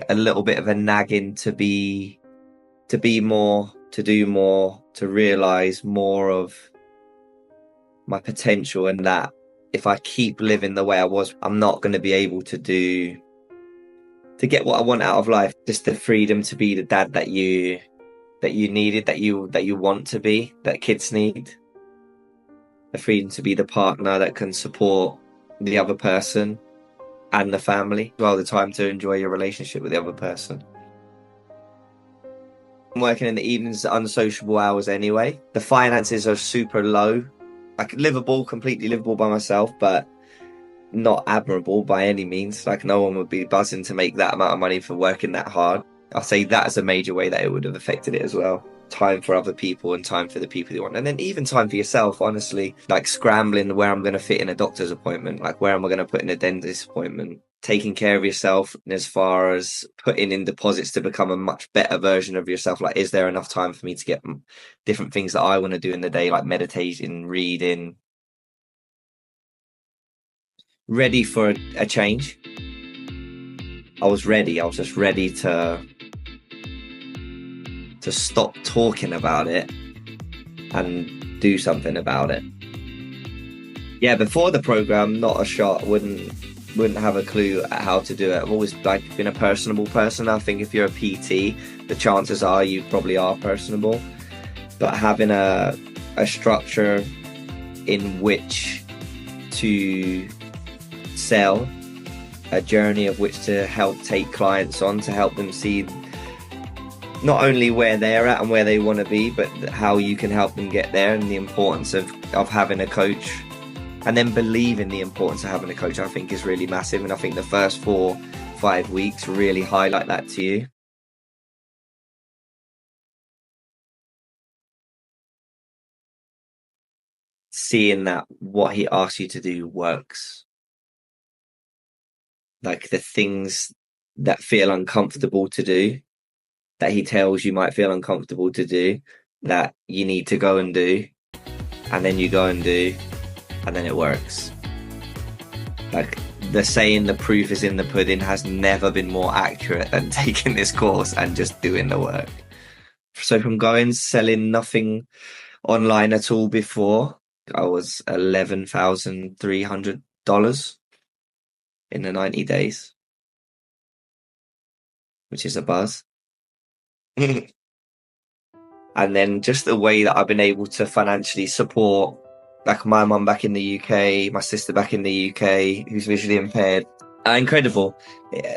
a little bit of a nagging to be more, to do more, to realize more of my potential, and that if I keep living the way I was, I'm not going to be able to get what I want out of life. Just the freedom to be the dad that you needed, that you want to be, that kids need. The freedom to be the partner that can support the other person and the family. Well, the time to enjoy your relationship with the other person. I'm working in the evenings at unsociable hours anyway. The finances are super low. Like livable, completely livable by myself, but not admirable by any means. Like no one would be buzzing to make that amount of money for working that hard. I'll say that's a major way that it would have affected it as well. Time for other people and time for the people you want. And then even time for yourself, honestly, like scrambling where I'm going to fit in a doctor's appointment, like where am I going to put in a dentist appointment, taking care of yourself as far as putting in deposits to become a much better version of yourself. Like, is there enough time for me to get different things that I want to do in the day, like meditation, reading, ready for a change? I was ready. I was just ready to stop talking about it and do something about it. Yeah, before the program, not a shot. Wouldn't have a clue at how to do it. I've always like been a personable person. I think if you're a PT, the chances are you probably are personable. But having a structure in which to sell, a journey of which to help take clients on, to help them see not only where they're at and where they want to be, but how you can help them get there, and the importance of having a coach, and then believe in the importance of having a coach, I think is really massive. And I think the first 4-5 weeks really highlight that to you. Seeing that what he asks you to do works. Like the things that feel uncomfortable to do, that he tells you might feel uncomfortable to do, that you need to go and do, and then you go and do, and then it works. Like the saying, the proof is in the pudding, has never been more accurate than taking this course and just doing the work. So from going selling nothing online at all before, I was $11,300 in the 90 days, which is a buzz. And then just the way that I've been able to financially support, like my mum back in the UK, my sister back in the UK, who's visually impaired. Incredible.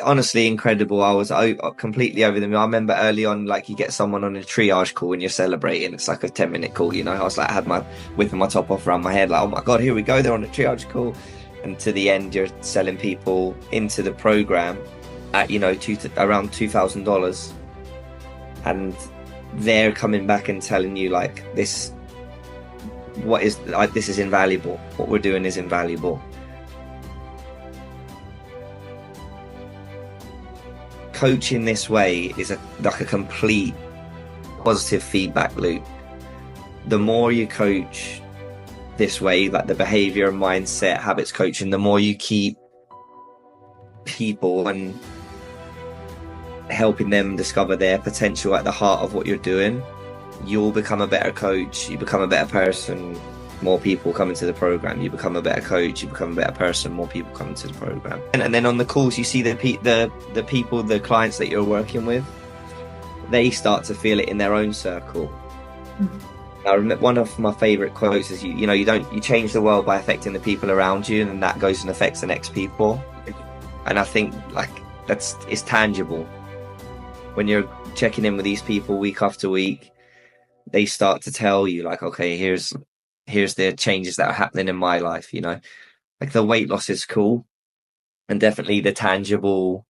Honestly, incredible. I was completely over them. I remember early on, like you get someone on a triage call when you're celebrating. It's like a 10-minute call, you know. I was like, I had my whipping my top off around my head, like, oh my God, here we go. They're on a triage call. And to the end, you're selling people into the program at, around $2,000. And they're coming back and telling you like this is invaluable. What we're doing is invaluable. Coaching this way is like a complete positive feedback loop. The more you coach this way, like the behavior, mindset, habits coaching, the more you keep people and helping them discover their potential at the heart of what you're doing, you'll become a better coach, you become a better person, more people come into the program. You become a better coach, you become a better person, more people come into the program. And then on the calls, you see the people, the clients that you're working with, they start to feel it in their own circle. Mm-hmm. I remember one of my favorite quotes is, you change the world by affecting the people around you, and then that goes and affects the next people. And I think like it's tangible. When you're checking in with these people week after week, they start to tell you like, okay, here's the changes that are happening in my life, like the weight loss is cool and definitely the tangible,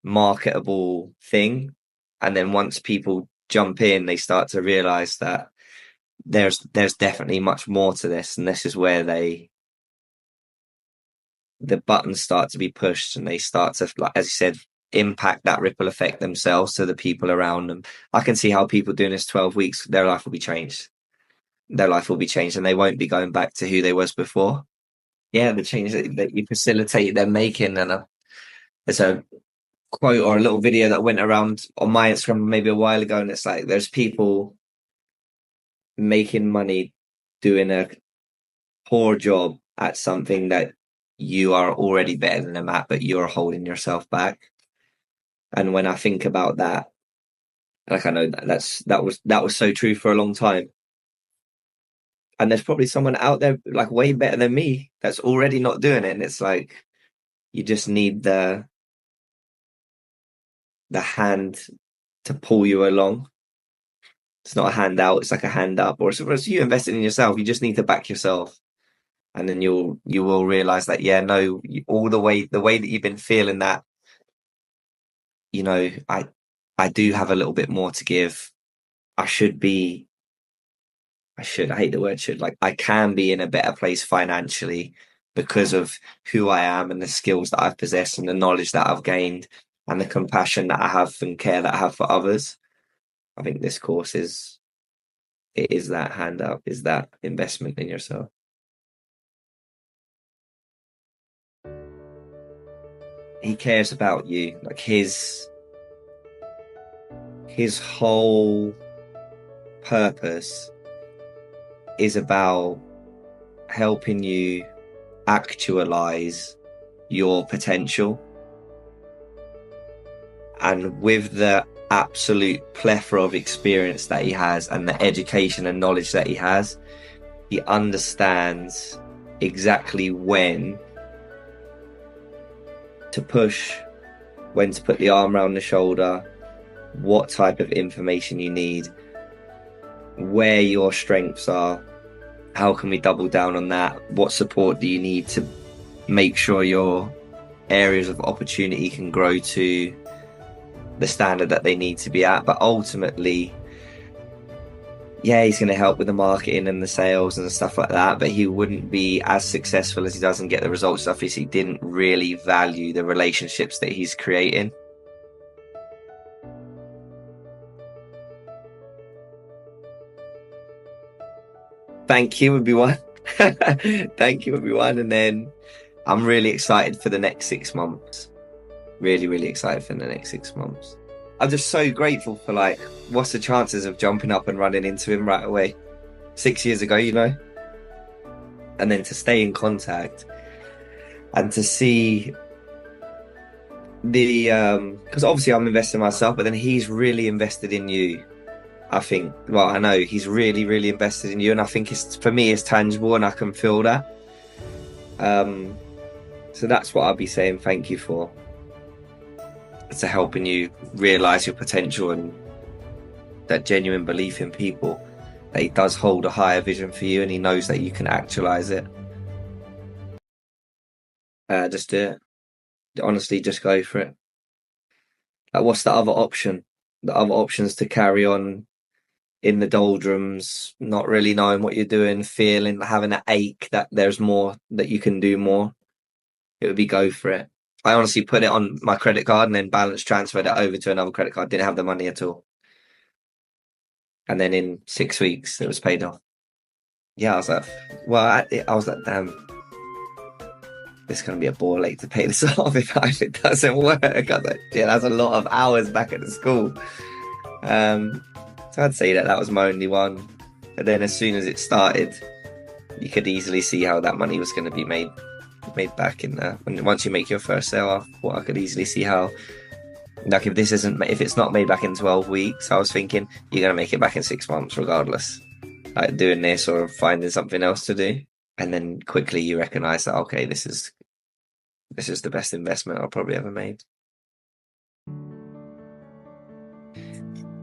marketable thing. And then once people jump in, they start to realize that there's definitely much more to this. And this is where the buttons start to be pushed, and they start to, like, as you said, impact that ripple effect themselves to the people around them. I can see how people doing this 12 weeks, their life will be changed. And they won't be going back to who they was before. Yeah, the change that you facilitate them making, and it's a quote or a little video that went around on my Instagram maybe a while ago, and it's like there's people making money doing a poor job at something that you are already better than them at, but you're holding yourself back. And when I think about that, like I know that was so true for a long time. And there's probably someone out there like way better than me that's already not doing it. And it's like you just need the hand to pull you along. It's not a handout, it's like a hand up. Or suppose you invested in yourself, you just need to back yourself. And then you will realize that, yeah, no, all the way that you've been feeling that, you know, I do have a little bit more to give. I hate the word should, like I can be in a better place financially because of who I am and the skills that I've possessed and the knowledge that I've gained and the compassion that I have and care that I have for others. I think this course is that handout, is that investment in yourself. He cares about you. Like his whole purpose is about helping you actualize your potential. And with the absolute plethora of experience that he has and the education and knowledge that he has, he understands exactly when to push, when to put the arm around the shoulder, what type of information you need, where your strengths are, how can we double down on that, what support do you need to make sure your areas of opportunity can grow to the standard that they need to be at. But ultimately, yeah, he's going to help with the marketing and the sales and stuff like that, but he wouldn't be as successful as he does and get the results stuff if he didn't really value the relationships that he's creating. Thank you, everyone. Thank you, everyone. And then I'm really excited for the next 6 months. Really, really excited for the next 6 months. I'm just so grateful for, like, what's the chances of jumping up and running into him right away? 6 years ago, you know? And then to stay in contact and to see the, because obviously I'm investing in myself, but then he's really invested in you. I think, well, I know he's really, really invested in you, and I think for me, it's tangible and I can feel that. So that's what I'll be saying thank you for. To helping you realize your potential and that genuine belief in people, that he does hold a higher vision for you and he knows that you can actualize it. Just do it. Honestly, just go for it. Like, what's the other option? The other option is to carry on in the doldrums, not really knowing what you're doing, feeling, having an ache that there's more, that you can do more. It would be go for it. I honestly put it on my credit card and then balance transferred it over to another credit card. Didn't have the money at all. And then in 6 weeks, it was paid off. Yeah, I was like, well, I was like, damn, it's going to be a ball ache to pay this off if it doesn't work. I was like, yeah, that's a lot of hours back at the school. So I'd say that was my only one. But then as soon as it started, you could easily see how that money was going to be made back in there. And once you make your first sale, I could easily see how, like, if it's not made back in 12 weeks, I was thinking you're going to make it back in 6 months regardless, like doing this or finding something else to do. And then quickly you recognize that, okay, this is the best investment I'll probably ever made.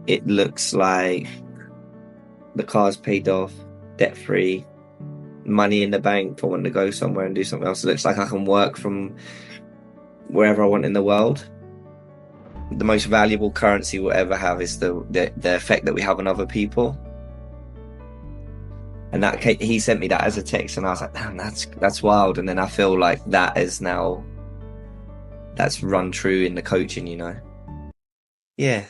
It looks like the car's paid off, debt free, money in the bank for wanting to go somewhere and do something else. It looks like I can work from wherever I want in the world. The most valuable currency we'll ever have is the effect that we have on other people. And that he sent me that as a text, and I was like, damn, that's wild. And then I feel like that's run true in the coaching, you know. Yeah.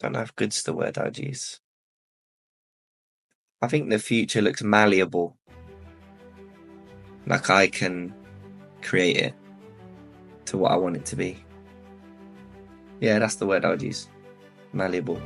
Don't know if good's the word I'd use. I think the future looks malleable. Like I can create it. to what I want it to be. Yeah, that's the word I would use. Malleable.